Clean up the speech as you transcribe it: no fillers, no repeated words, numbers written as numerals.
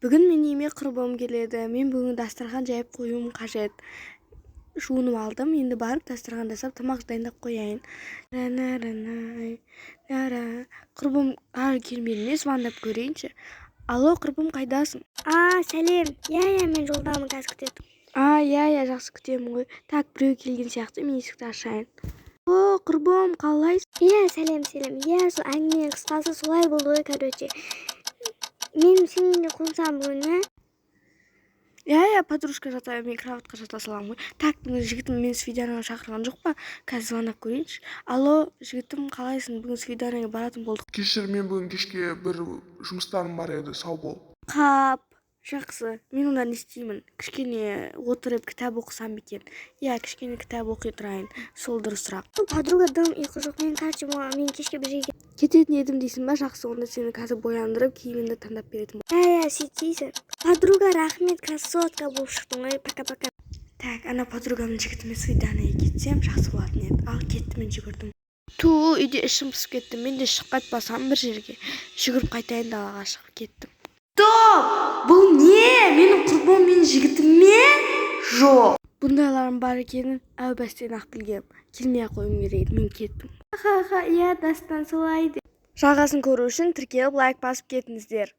Бүгін мен үйіме құрбым келеді. Мен бүгін дастархан жайып қоюым қажет. Жуынып алдым. Енді барып дастархан жасап, тамақ дайындап қояйын. Құрбым әлі келмеді ме? Звондап көрейінші. Алло, құрбым, қайдасың? Сәлем. Иә, мен жолдамын, қазір күтеді. Иә, жақсы күтемін ғой. Так, біреу келген сияқты, мен есікті ашайын. О, құрбым, қалайсың? Иә, сәлем. Иә, сол әңгіме қысқасы солай болды ғой, короче. Мен сенің үйіне қонсам бүгін, Иә, подружка жата, мен кроватқа жата саламын ғой. Так, жігітім мені свиданиеге шақырған жоқ па? Қазір звондап көрейінші. Алло, жігітім, қалайсың? Бүгін свиданиеге баратын болдық. Кешір, мен бүгін кешке бір жұмыстарым бар еді, сау бол. Қап, жақсы. Мен онда не істеймін? Кішкене отырып кітап оқысам екен. Иә, кішкене кітап оқи тұрайын. Сол дұрысырақ. Подругадан ұйқы жоқ. Мен кешке бір жерге Кететін едім дейсің ба? Жақсы, онда сені қазір бояндырып, киіміңді таңдап беретін бол. Иә, сөйтсейсің. Подруга, рахмет, красотка болып шықтың ғой. Пока-пока. Так, ана подругамның жігітімен свиданиеге кетсем жақсы болатын еді. Ал кетті, мен жүгірдім. Үйде ішім пысып кетті. Мен де шығып қайтпасам бір жерге. Жүгіріп қайтайын, далаға шығып кеттім. Стоп! Бұл не? Менің құрбым менің жігітіме? Жоқ. Бұндайларым бар екенін әу бастан ақ білгем. Келмей-ақ қоюым керек еді, мен кеттім. Иә, дастан солай де. Жағасын көру үшін тіркеліп лайк басып кетіңіздер.